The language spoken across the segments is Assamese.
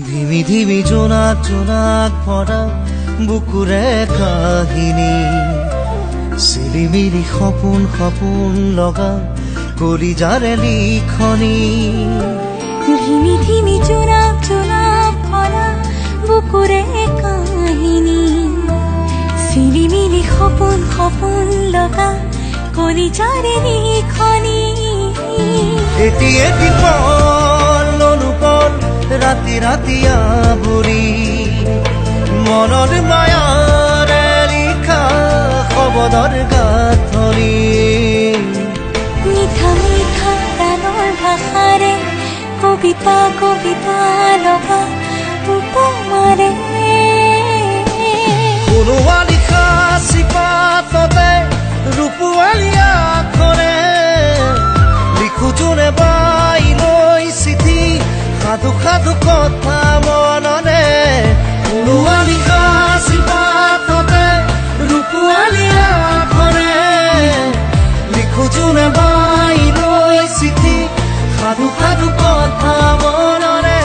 ধিমি ধিমি জোনাক জোনাক ভৰা বুকুৰে কাহিনী চিলিমিলি সপোন সপোন লগা কলিজাৰে লিখনি ধিমি ধিমি জোনাক জোনাক ভৰা বুকুৰে কাহিনী চিলিমিলি সপোন সপোন লগা কলিজাৰে লিখনি এটি এটি পল অনুপল ৰাতি ৰাতি আৱৰি মনৰ মায়াৰে লিখা শব্দৰ গাঁথনি মিঠা মিঠা প্ৰাণৰ ভাষাৰে কবিতা কবিতা লগা উপমাৰে কোনোবা লিখা চিপাততে ৰূপোৱালী আখৰে লিখো যোনে বাই লৈ চিঠি সাধু সাধু কথা মননে কোনোবা লিখা চিপাততে ৰূপোৱালী আখৰে লিখো যোনে বাই লৈ চিঠি সাধু সাধু কথা মননে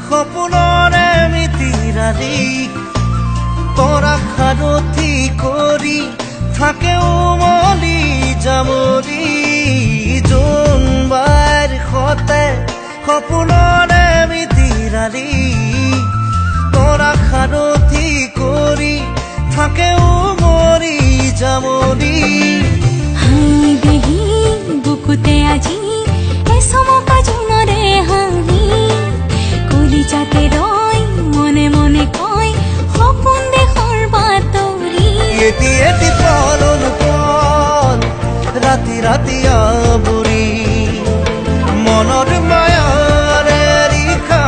সপোনৰে মিতিৰালি তৰা সাৰথি কৰি থাকে উমলি জামলি জোনবাৰ সতে সপোনৰে মিতিৰালি তৰা সাৰথি কৰি থাকে উমলি জামলি হাঁহি দেহি বুকুতে আজি এচমকা জোনৰে হাঁহি কলিজাতে ৰয় মনে মনে কয় সপোন দেশৰ বাতৰি এটি এটি পল অনুপল ৰাতি ৰাতি আৱৰি মনৰ মায়াৰে লিখা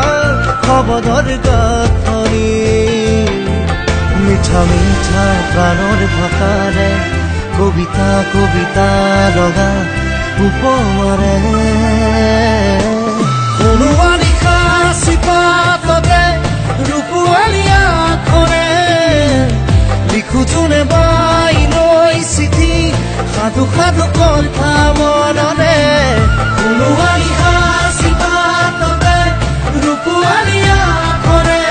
শব্দৰ গাঁথনি মিঠা মিঠা প্ৰাণৰ ভাষাৰে কবিতা কবিতা লগা উপমাৰে কোনোবা লিখা চিপাততে ৰূপোৱালী আখৰে লিখো যোনে বাই লৈ চিঠি সাধু সাধু কথা মননে কোনোবা লিখা চিপাততে ৰূপোৱালী আখৰে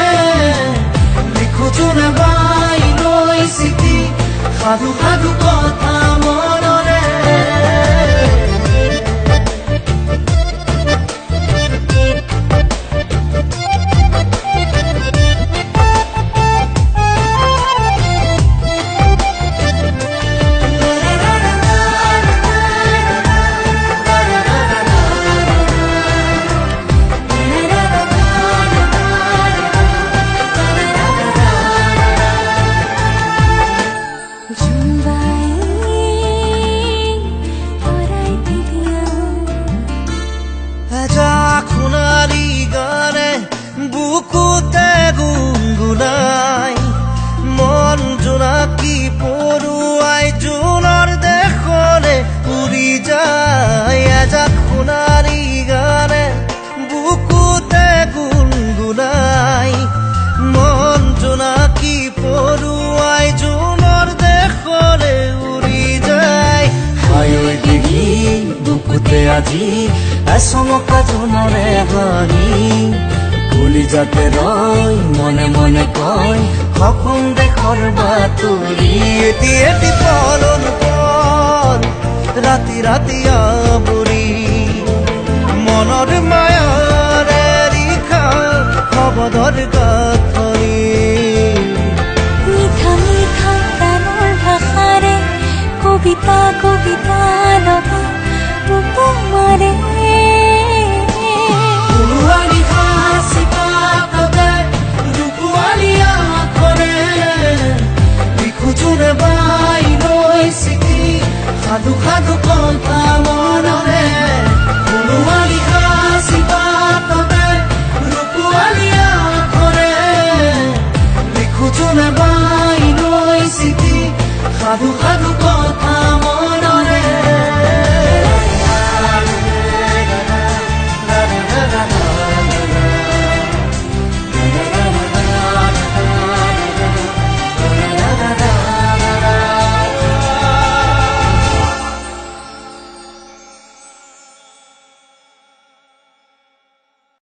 লিখো যোনে বাই লৈ চিঠি সাধু সাধু কথা মননে আজি এচমকা জোনৰে হাঁহি কলিজাতে ৰয় মনে মনে কয় সপোন দেশৰ বাতৰি এটি এটি পল অনুপল ৰাতি ৰাতি আৱৰি মনৰ মায়াৰে ৰিখা শব্দৰ গাঁথনি মিঠা মিঠা গানৰ ভাষাৰে কবিতা কবিতা লগা উপমাৰে ৰুৱালী সাঁচিপাততে ৰূপোৱালী আখৰে লিখো জোনে বাই লৈ চিঠি সাধু সাধু কথা মনৰে ৰুৱালী